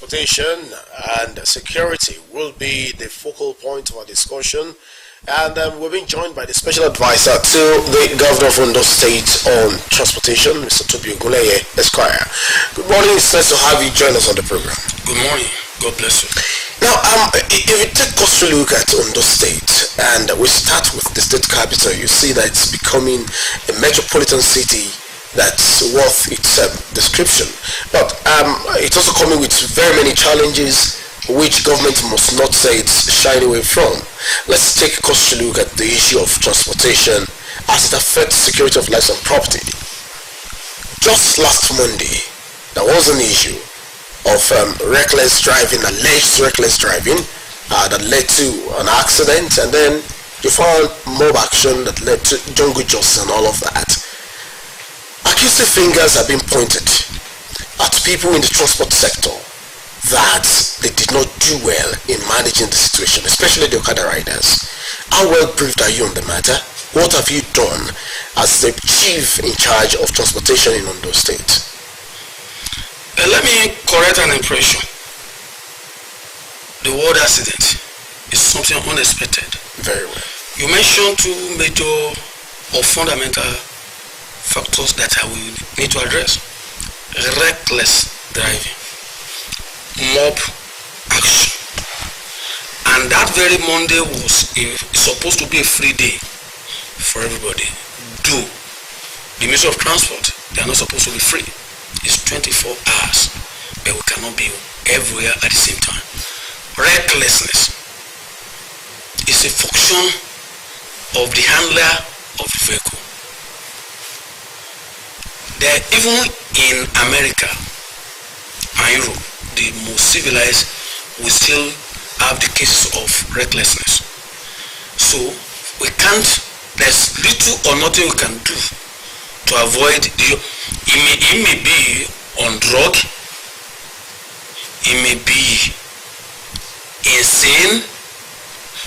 transportation and security will be the focal point of our discussion. And we're being joined by the special advisor to the governor of Ondo State on transportation, Mr. Tóbi Ogunleye, Esquire. Good morning. It's nice to have you join us on the program. Good morning. God bless you. Now, if you take a closer look at Ondo State, and we start with the state capital, you see that it's becoming a metropolitan city that's worth its description. But it's also coming with very many challenges which government must not say it's shying away from. Let's take a closer look at the issue of transportation as it affects security of lives and property. Just last Monday, there was an issue of reckless driving, alleged reckless driving, that led to an accident, and then you found mob action that led to jungle justice and all of that. Accusing fingers have been pointed at people in the transport sector that they did not do well in managing the situation, especially the Okoda riders. How well briefed are you on the matter? What have you done as the chief in charge of transportation in Ondo State? Let me correct an impression. The word accident is something unexpected. Very well. You mentioned two major or fundamental factors that I will need to address. Reckless driving, mob action. And that very Monday was supposed to be a free day for everybody. The Ministry of Transport, they are not supposed to be free. It's 24 hours, but we cannot be everywhere at the same time. Recklessness is a function of the handler of the vehicle. Even in America and Europe, the most civilized, we still have the cases of recklessness. So we can't, there's little or nothing we can do to avoid it may be on drug, it may be insane,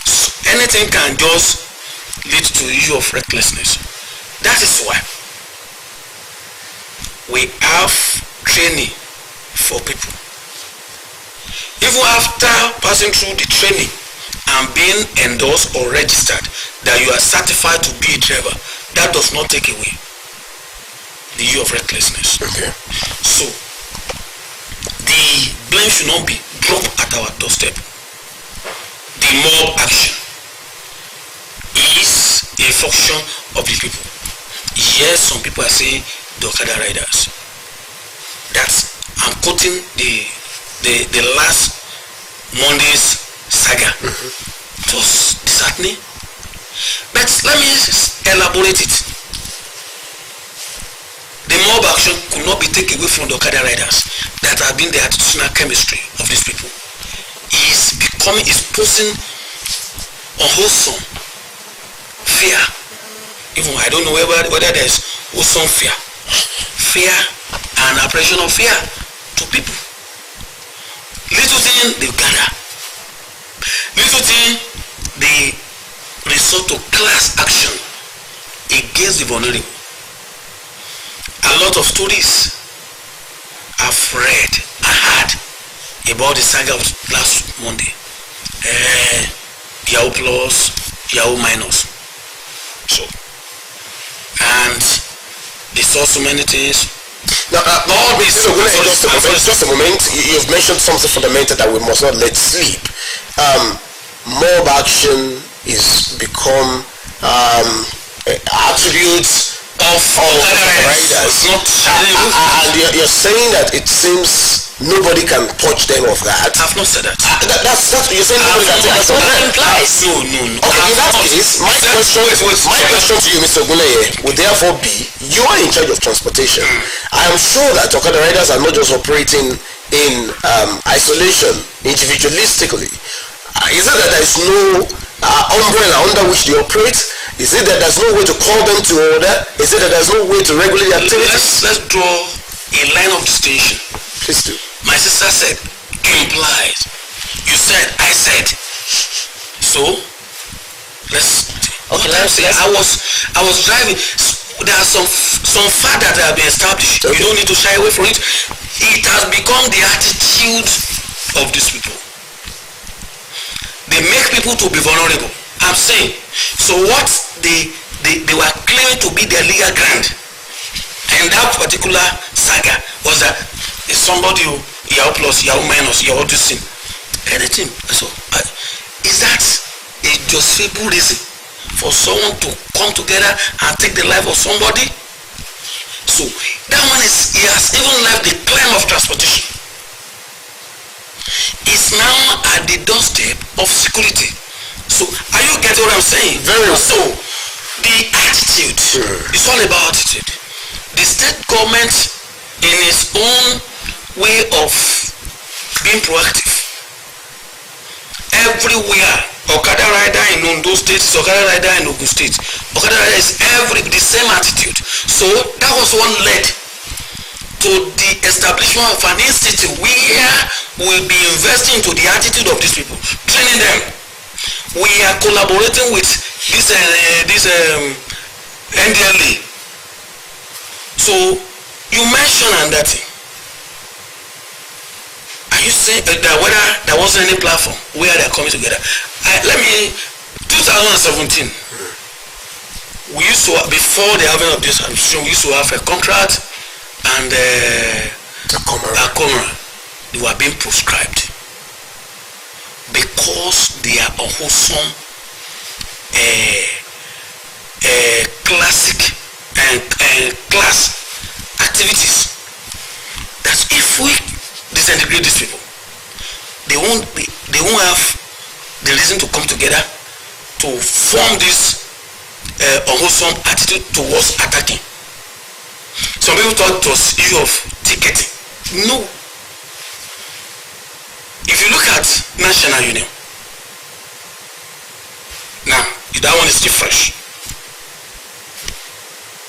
so anything can just lead to the issue of recklessness. That is why we have training for people. Even after passing through the training and being endorsed or registered that you are certified to be a driver, that does not take away the issue of recklessness. Okay. So the blame should not be dropped at our doorstep. The mob action is a function of the people. Yes, some people are saying the Okoda riders. That's, I'm quoting the last Monday's saga. It was disheartening. But let me elaborate it. The mob action could not be taken away from the Okoda riders that have been the attitudinal chemistry of these people. Is posing unwholesome fear. Even I don't know whether there's wholesome fear and apprehension of fear to people. Little thing they gather. Little thing they resort to class action against the vulnerable. A lot of stories I've read and heard about the saga of last Monday. Yahoo plus, Yahoo minus. So, and they saw so many things. Now, just a moment. You've mentioned something fundamental that we must not let sleep. Mob action is become attributes of riders, and you're saying that it seems nobody can purge them of that. I've not said that. That's you're saying nobody can take that. That implies. No. Okay, in that case, my question to you, Mr. Ogunleye, would therefore be: you are in charge of transportation. I am sure that Okoda riders are not just operating in isolation, individualistically. Is it that there is no umbrella under which they operate? Is it that there's no way to call them to order? Is it that there's no way to regulate the activities? Let's draw a line of distinction. Please do. My sister said, implied. You said, I said. So, let's say I was driving. There are some facts that have been established. Okay. You don't need to shy away from it. It has become the attitude of these people. They make people to be vulnerable. I'm saying, so what they were claiming to be their legal ground in that particular saga was that if somebody Yahoo plus, Yahoo minus, Yahoo this thing, anything. So is that a justifiable reason for someone to come together and take the life of somebody? So that one is, he has even left the claim of transportation. It's now at the doorstep of security. So are you getting what I'm saying? Very well. So the attitude, it's all about attitude. The state government in its own way of being proactive. Everywhere, Okada rider in Ondo State, Okada rider in Ogun State, Okada rider is the same attitude. So that was what led to the establishment of an institute where we'll be investing into the attitude of these people, training them. We are collaborating with this NDLA. So you mentioned on that thing. Are you saying that whether there wasn't any platform where they are coming together? 2017, we used to, before the having of this administration, we used to have a contract and a camera. They were being proscribed because they are unwholesome classic and class activities. That if we disintegrate these people, they won't have the reason to come together to form this unwholesome attitude towards attacking. Some people thought it was issue of ticketing. No. If you look at National Union, now that one is still fresh.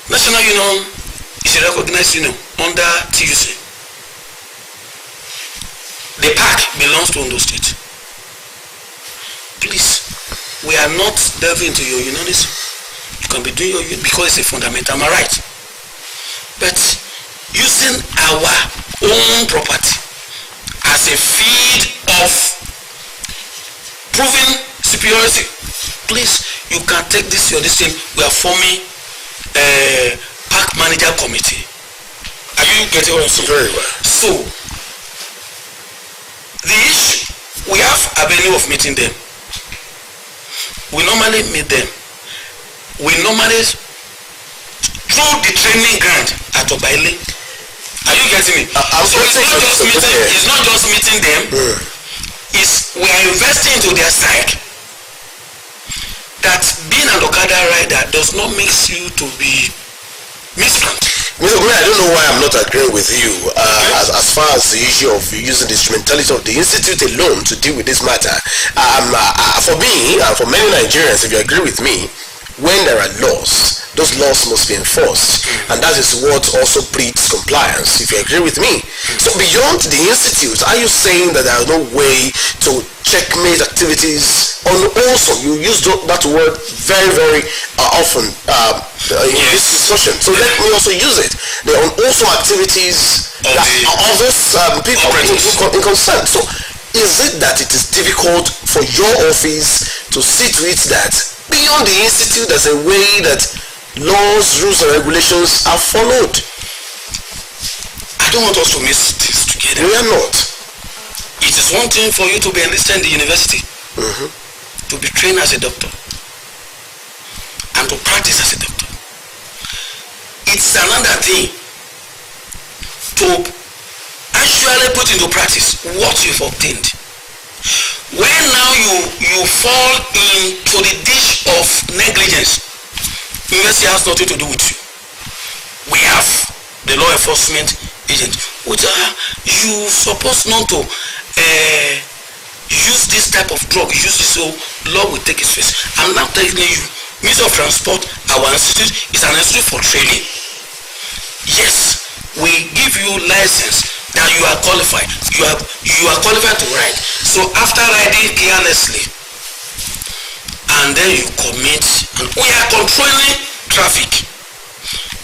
National Union is a recognized union under TUC. The park belongs to Ondo State. Please, we are not delving into your unionism. You can be doing your union because it's a fundamental right. But using our own property as a feed of proving superiority, please, you can take this or this thing. We are forming a park manager committee. Are you getting what I'm saying? Very well. So the issue, we have avenue of meeting them. We normally meet them. We normally through the training ground at Obaile. Are you getting me? So it's not just meeting them. It's we are investing into their psyche. That being an Okada rider does not make you to be miscreant. Mr. Ogunleye, I don't know why I'm not agreeing with you as far as the issue of using the instrumentality of the institute alone to deal with this matter. For me and for many Nigerians, if you agree with me, when there are laws, those laws must be enforced, and that is what also breeds compliance, if you agree with me. So beyond the institute, are you saying that there is no way to checkmate activities on also, you use that word very, very often in this discussion, so let me also use it, the unwholesome activities of those people in concern. So is it that it is difficult for your office to see to it that beyond the institute there's a way that laws, rules and regulations are followed? I don't want us to mix this together. We are not. It is one thing for you to be enlisted in the university, to be trained as a doctor, and to practice as a doctor. It's another thing to actually put into practice what you've obtained. When now you fall into the dish of negligence, university has nothing to do with you. We have the law enforcement agent, which are you supposed not to use this type of drug, use this, so law will take its face. I'm now telling you, Ministry of Transport, our institute is an institute for training. Yes, we give you license that you are qualified. You are qualified to ride. So after riding carelessly, and then you commit, and we are controlling traffic.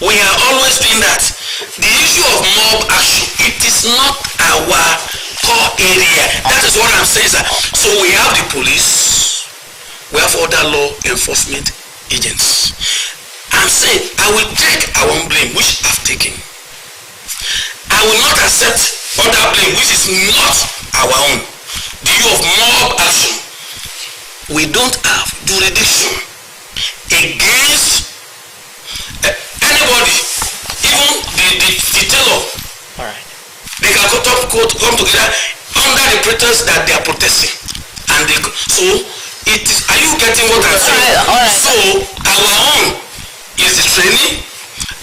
We are always doing that. The issue of mob action, it is not our core area. That is what I'm saying, sir. So we have the police, we have other law enforcement agents. I'm saying I will take our own blame, which I've taken. I will not accept other blame, which is not our own. The issue of mob action. We don't have jurisdiction against anybody, even the tailor. All right. They can come together under the pretense that they are protesting, and so it is. Are you getting what I'm saying? All right. So our own is the training,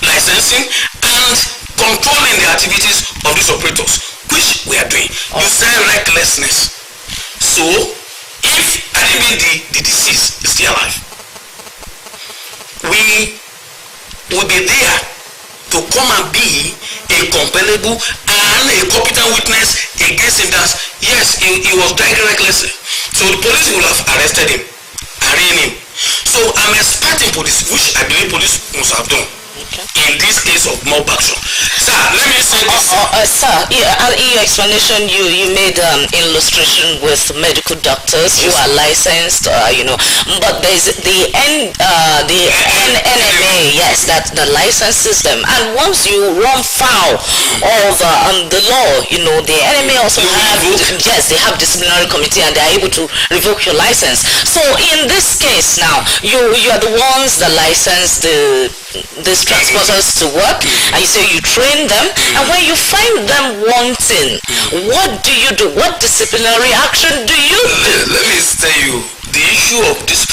licensing, and controlling the activities of these operators, which we are doing. You say recklessness. So if the deceased is still alive, we will be there to come and be a compellable and a competent witness against him that yes, he was driving recklessly. So the police will have arrested him, arraigned him. So I'm expecting police, which I believe police must have done. In this case of mob action. Sir, let me say this. Sir, in your explanation, you made illustration with medical doctors who are licensed, but there's the NMA, yes, that the licenses them. And once you run foul of the law, the NMA also they have disciplinary committee and they are able to revoke your license. So in this case now, you are the ones that license these transporters to work, and you say you train them, and when you find them wanting, what do you do? What disciplinary action do you do? Let me tell you the issue of this.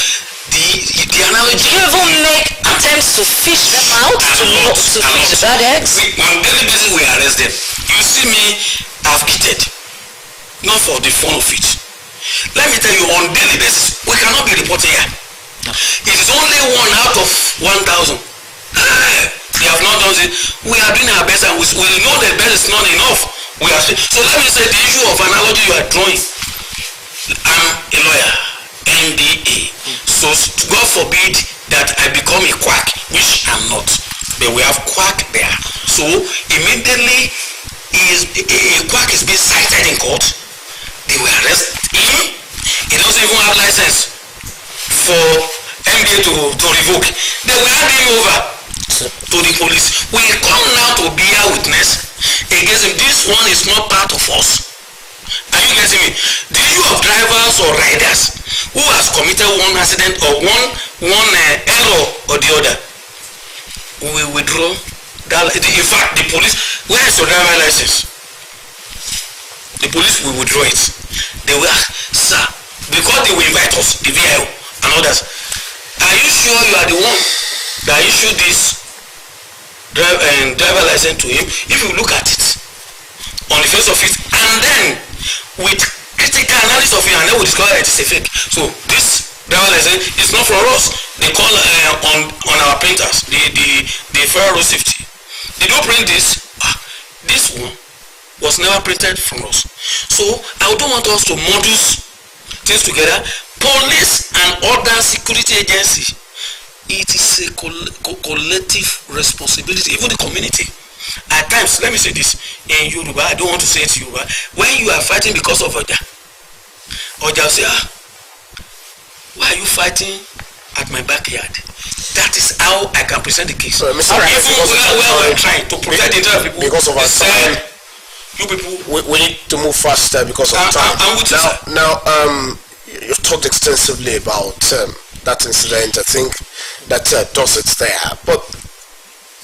The analogy. Do you even make attempts to fish them out to fish the bad eggs? On daily basis we arrest them. You see me, I've cheated, not for the fun of it. Let me tell you, on daily basis we cannot be reporting here. It is only 1 out of 1,000. We have not done it. We are doing our best, and we know the best is not enough. So let me say the issue of analogy you are drawing. I'm a lawyer, NDA. So God forbid that I become a quack, which I'm not. But we have quack there. So immediately a quack is being cited in court. They will arrest him. He doesn't even have license for MBA to revoke. They will hand him over to the police. We come now to be a witness against him. This one is not part of us. Are you getting me? The issue of drivers or riders who has committed one accident or one error or the other, we withdraw that. In fact, the police, where is your driver license? The police will withdraw it. They will ask, sir, because they will invite us, the VIO and others. Are you sure you are the one that issued this driver license to him? If you look at it on the face of it, and then with critical analysis of it, and then we discover that it's a fake. So this driver license is not for us. They call on our printers, the fire road safety. They don't print this. This one was never printed from us. So I don't want us to modus things together. Police and other security agencies, it is a collective responsibility, even the community. At times, let me say this in Yoruba, I don't want to say it in Yoruba. When you are fighting because of Oja will say, why are you fighting at my backyard? That is how I can present the case. So, Mr. Even where we're trying to protect the entire people, because of our time, you people, we need to move faster because of time. Now, you've talked extensively about that incident. I think that does it there. But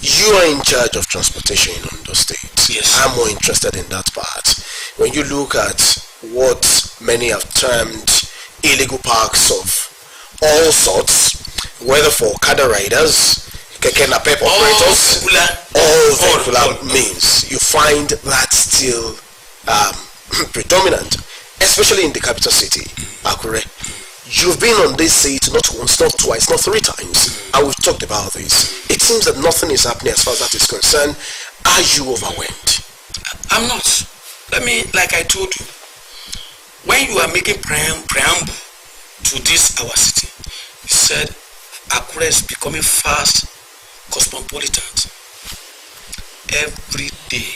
you are in charge of transportation in Ondo State. Yes. I'm more interested in that part. When you look at what many have termed illegal parks of all sorts, whether for Okoda riders, keke napep operators, all vehicular means, you find that still predominant, especially in the capital city, Akure. You've been on this seat not once, not twice, not 3 times, and we've talked about this. It seems that nothing is happening as far as that is concerned. Are you overwhelmed? I'm not. Like I told you, when you are making preamble to this our city, you said Akure is becoming fast cosmopolitan. Every day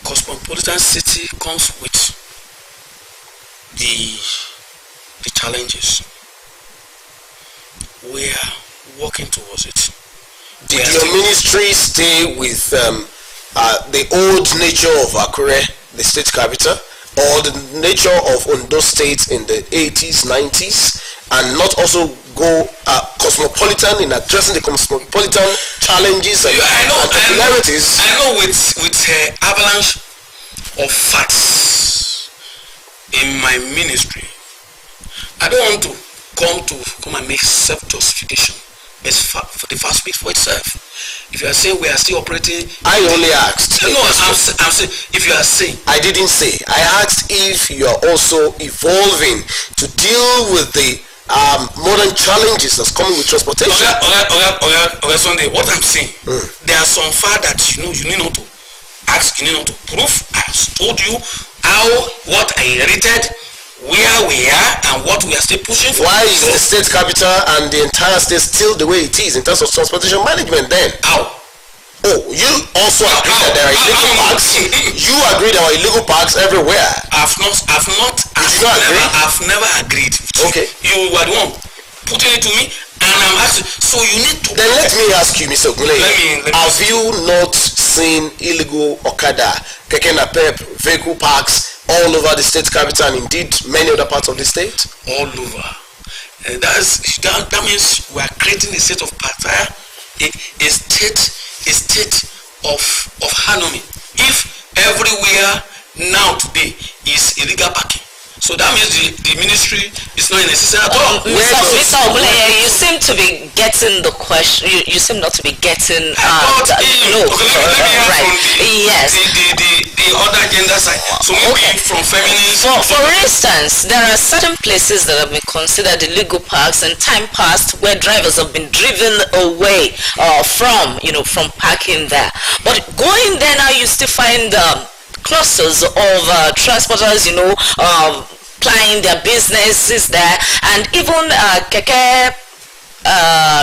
cosmopolitan city comes with the challenges. We are working towards it. Did your ministry stay with the old nature of Akure, the state capital, or the nature of Ondo State in the 80s, 90s, and not also go cosmopolitan in addressing the cosmopolitan challenges and peculiarities? I know with avalanche of facts in my ministry, I don't want to come and make self-justification. For the fast speaks for itself. If you are saying we are still operating, I only asked. No, I'm saying if you are saying. I didn't say. I asked if you are also evolving to deal with the modern challenges that's coming with transportation. Okay, Sunday. What I'm saying, there are some facts that you need not to ask, you need not to prove. I told you what I inherited, where we are, and what we are still pushing for. Why is the state capital and the entire state still the way it is in terms of transportation management then? How? Oh, you also agree that there are illegal parks? You agree there are illegal parks everywhere? I've never agreed. Okay. You were the one putting it to me, and I'm asking. So you need to. Then let me ask you, Mr. Ogunleye. Have you not seen illegal Okada, keke napep, vehicle parks all over the state capital and indeed many other parts of the state? All over. That means we are creating a state of party, a state of harmony. If everywhere now today is illegal parking, so that means the ministry is not necessary at all. Mr. Ogunleye, you seem to be getting the question. You seem not to be getting. Let me Yes. The other gender side. So maybe from feminism. For instance, there are certain places that have been considered illegal parks in time past where drivers have been driven away from parking there. But going there now, you still find clusters of transporters, plying their businesses there, and even keke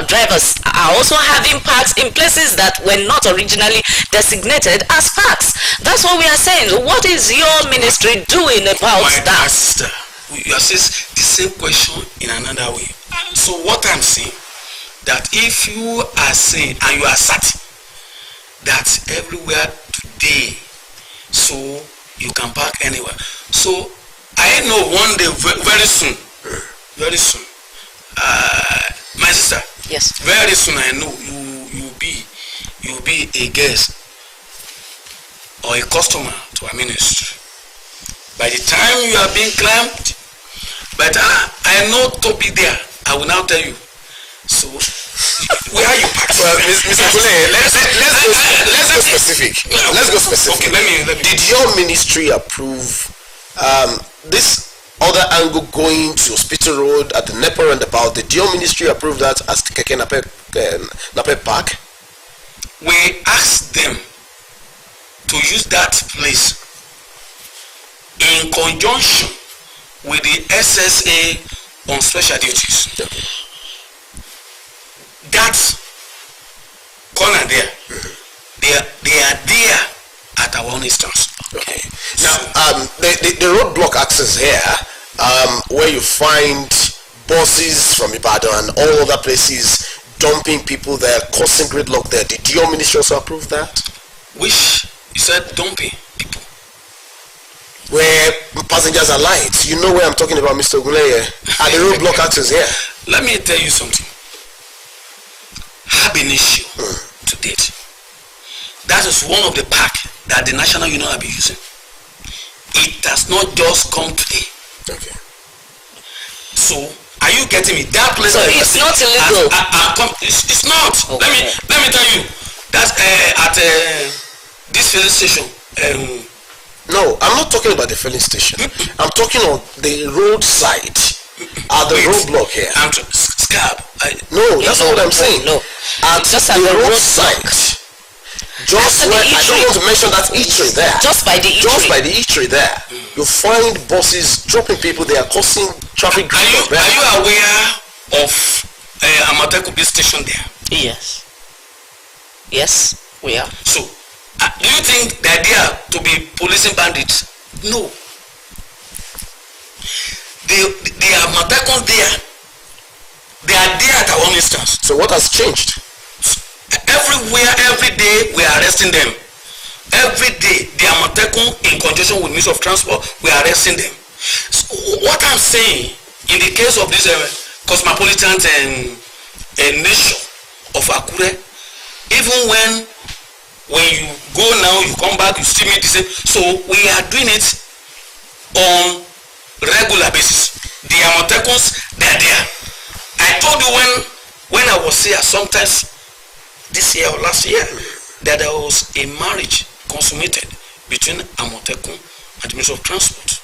drivers are also having parks in places that were not originally designated as parks. That's what we are saying. What is your ministry doing about that? My sister, you are saying the same question in another way. So what I'm saying, that if you are saying and you are certain that everywhere today, so you can park anywhere. So I know one day, very soon, my sister. Yes. Very soon, I know you'll be a guest or a customer to our ministry. By the time you are being clamped, but I know Tóbi there. I will now tell you. So where are you parked? Well, Mr. Ogunleye, let's go specific. Let's go specific. Okay, let me. Did your ministry approve this other angle going to Hospital Road at the Nepa roundabout? Did your ministry approve that as keke napep park? We asked them to use that place in conjunction with the SSA on special duties. Okay. That corner there, they are there at our own instance. Okay. Now, the roadblock access here, where you find buses from Ibadan and all other places dumping people there, causing gridlock there. Did your ministry also approve that? Which you said dumping people? Where passengers are light. You know where I'm talking about, Mr. Ogunleye. At the roadblock access here. Let me tell you something. Have an issue to date. That is one of the park that the National Union have been using. It does not just come today. Okay. So, are you getting me? That place. So it's not illegal. It's not. Okay. Let me tell you. That's at this filling station. No, I'm not talking about the filling station. I'm talking on the roadside. At the roadblock here. Scab. No, that's not what I'm saying. No. At Just the at the roadside. Just where, I don't want to mention that eatery there. Just by the eatery. Just by the eatery there. You find buses dropping people, they are causing traffic. Are you aware of Amateku base station there? Yes. Yes, we are. So, Do you think they're there to be policing bandits? No. They are Matakon there. They are there at our own instance. So what has changed? Everywhere, every day, we are arresting them. Every day, they are Matakon in conjunction with Ministry of Transport, we are arresting them. So what I'm saying, in the case of this cosmopolitan nation of Akure, even when you go now, you come back, you still meet the same. So we are doing it on regular basis. The Amotekons, they are there. I told you when I was here, sometimes this year or last year, that there was a marriage consummated between Amotekun and the Ministry of Transport.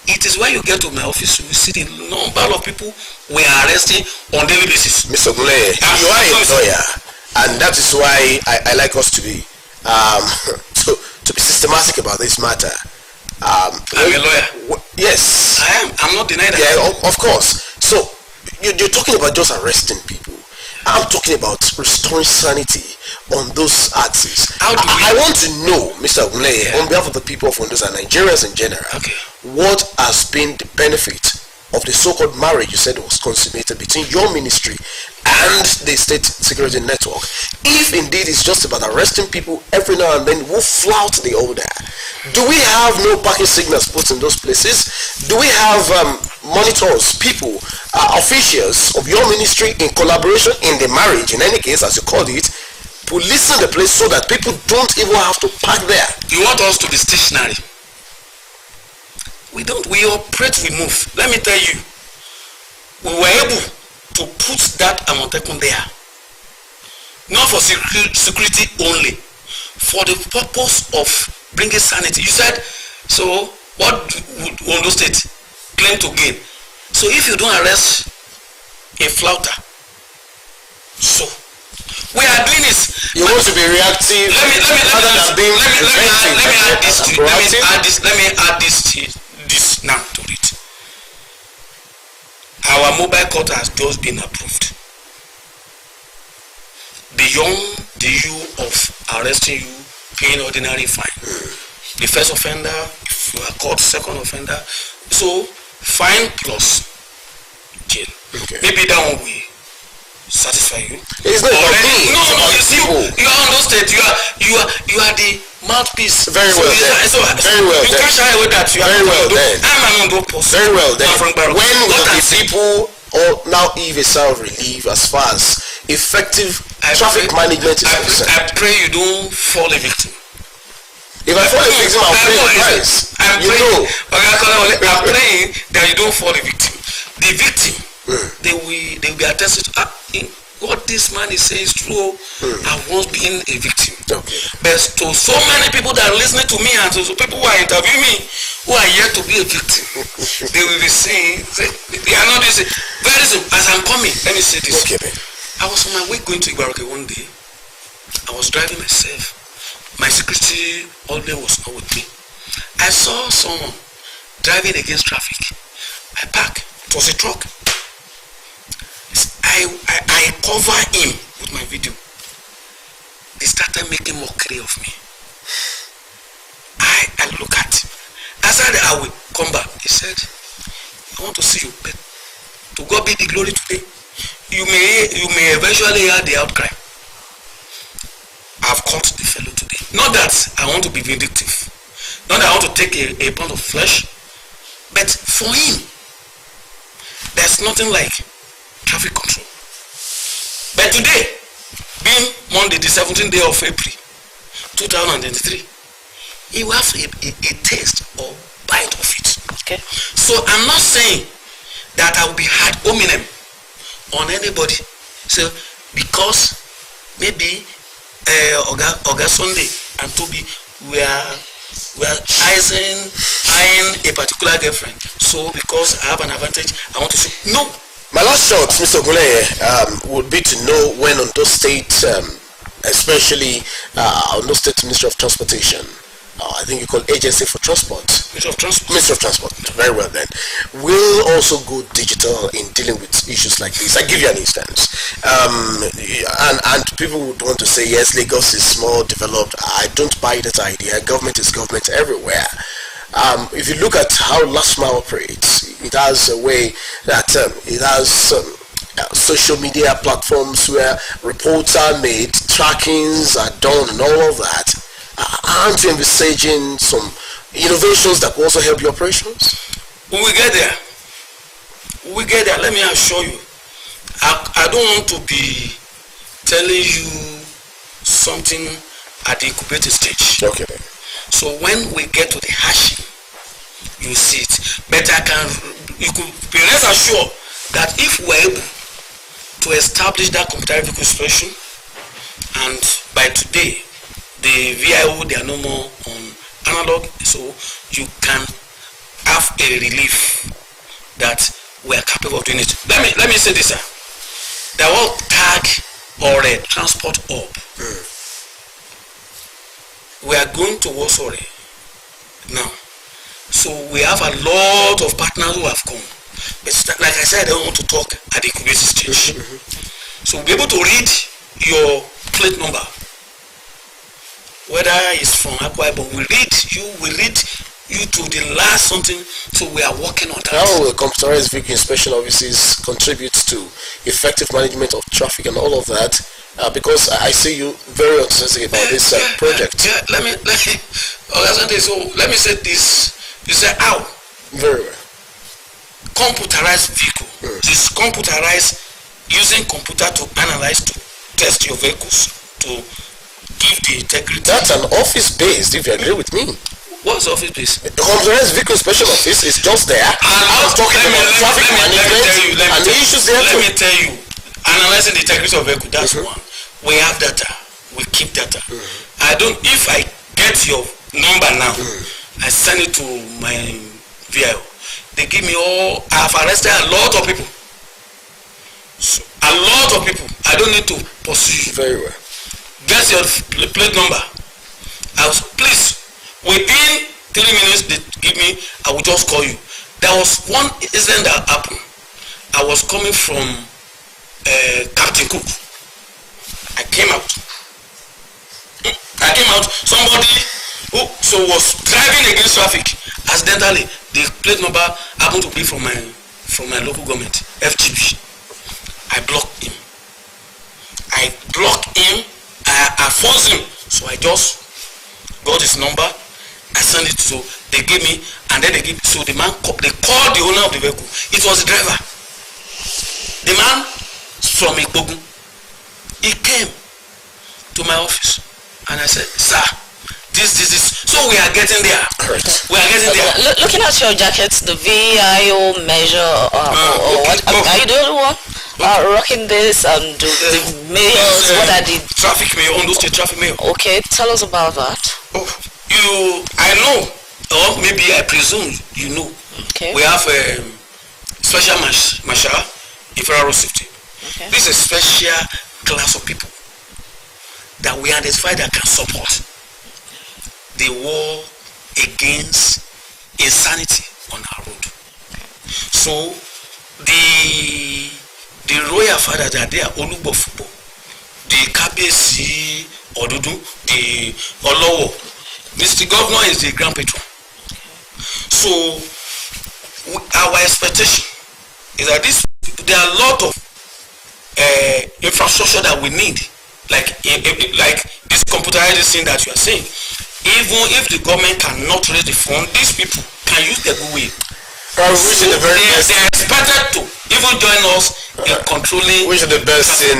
It is when you get to my office, you will see the number of people we are arresting on daily basis. Mr. Ogunleye, you are a lawyer, and that is why I like us to be to be systematic about this matter. I'm a lawyer. Yes, I am. I'm not denying that. Yeah, of course. So you're talking about just arresting people. I'm talking about restoring sanity on those axes. I want to know, Mr. Ogunleye, on behalf of the people of Ondo and Nigerians in general, what has been the benefit of the so-called marriage you said was consummated between your ministry and the state security network? If indeed it's just about arresting people every now and then who flout the order, do we have no parking signals put in those places? Do we have monitors, people, officials of your ministry in collaboration in the marriage, in any case as you call it, policing the place so that people don't even have to park there? You want us to be stationary? We don't. We operate, we move. Let me tell you, we were able to put that Amotekun there, not for security only, for the purpose of bringing sanity. You said, so what would Ondo State claim to gain? So if you don't arrest a flouter, so we are doing this. You want to be reactive rather than being preventive. Let me add this now to it. Our mobile court has just been approved. Beyond the issue of arresting you, paying ordinary fine. The first offender, if you are caught, second offender. So fine plus jail. Okay. Maybe that one will satisfy you. It's not about me. No, you are on those states. You are the mouthpiece. Very well then. Very well you then. can't shy away that. You very well then. I'm an Ondo person. Very well then. When will the say? people now heave a sigh of relief as far as effective traffic management is concerned? I pray you don't fall a victim. If I fall a victim, I'll pay the price. I'm praying that you don't fall a victim. The victim, they will be attested to. What this man is saying is true. I was being a victim. Okay. But to so many people that are listening to me and to people who are interviewing me who are yet to be a victim, they will be saying, they are not this. Very soon, as I'm coming, let me say this. Okay, I was on my way going to Ibarake one day. I was driving myself. My security always was not with me. I saw someone driving against traffic. I parked. It was a truck. I cover him with my video. They started making mockery of me. I look at him. I said I will come back. He said, I want to see you, but to God be the glory today. You may eventually hear the outcry. I've caught the fellow today. Not that I want to be vindictive. Not that I want to take a pound of flesh. But for him, there's nothing like traffic control. But today, being Monday, the 17th day of April, 2023, he will have a taste or bite of it. Okay. So I'm not saying that I will be hard hominem on anybody. So because maybe Oga Sunday and Tóbi were eyeing a particular girlfriend. So because I have an advantage, I want to say no. My last shot, Mr. Ogunleye, would be to know when Ondo State, especially Ondo State Ministry of Transportation, I think you call Agency for Transport. Ministry of Transport. Ministry of Transport. Very well then. Will also go digital in dealing with issues like this. I give you an instance. And people would want to say, yes, Lagos is more developed. I don't buy that idea. Government is government everywhere. If you look at how Last Mile operates, it has a way that it has social media platforms where reports are made, trackings are done and all of that. Aren't you envisaging some innovations that will also help your operations? When we get there, let me assure you, I don't want to be telling you something at the incubator stage. Okay. So when we get to the hashing, you see it. But you could be rest assured that if we're able to establish that computer vehicle inspection, and by today, the VIO, they are no more on analog, so you can have a relief that we are capable of doing it. Let me say this, sir. The whole tag or a transport hub. We are going to Osrc now. So we have a lot of partners who have come. But like I said, I don't want to talk at the incubator stage. So we'll be able to read your plate number. Whether it's from Akwa Ibom, we read you to the last something, so we are working on that. How will computerized vehicle inspection offices contribute to effective management of traffic and all of that? Because I see you very enthusiastic about this project. Let me say this. You say how? Very well. Computerized vehicle. This computerized, using computer to analyze, to test your vehicles, to give the integrity. That's an office based, if you agree with me. What's office based? The computerized vehicle inspection office is just there. I was talking about traffic management and the issues there. Let me tell you, analyzing the integrity of vehicle, that's one. We have data. We keep data. If I get your number now, I send it to my VIO. They give me I have arrested a lot of people. So, a lot of people. I don't need to pursue you. Very well. Get your plate number. Please, within 3 minutes they give me, I will just call you. There was one incident that happened. I was coming from Captain Cook. I came out. Somebody who was driving against traffic. Accidentally, the plate number happened to be from my local government, FGB. I blocked him. I forced him. So I just got his number. I sent it, so they gave me, and then they called the owner of the vehicle. It was the driver. The man from Ogun. He came to my office, and I said, sir, this. So we are getting there. Right. We are getting there. Looking at your jackets, the VIO measure, what are you doing? What? Rocking this, the mayors, what are the traffic mayor, Ondo State traffic mayor? Okay, tell us about that. I know, or maybe I presume you know. Okay. We have a special marshal in federal safety. Okay. This is a special class of people that we identify that can support the war against insanity on our road. So the royal father that they are Olubofubo, the Kabesi Odudu, the Olowo, Mr. Governor is the grand patron. So our expectation is that there are a lot of infrastructure that we need, like this computerized thing that you are saying. Even if the government cannot raise the fund, these people can use the good way. They are expected to even join us in controlling. Wish you the best in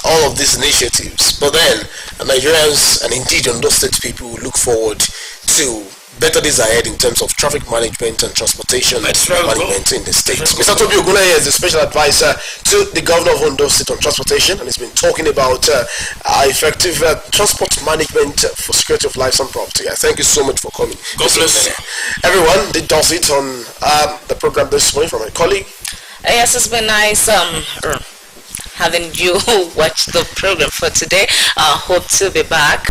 all of these initiatives. But then Nigerians and indeed Ondo State people will look forward to better days ahead in terms of traffic management and transportation management in the state. Mr. Tóbi Ogunleye is the special advisor to the governor of Ondo State on transportation, and he's been talking about effective transport management for security of lives and property. I thank you so much for coming. God bless you. Everyone, this does it on the program this morning from my colleague. Yes, it's been nice having you watch the program for today. Hope to be back.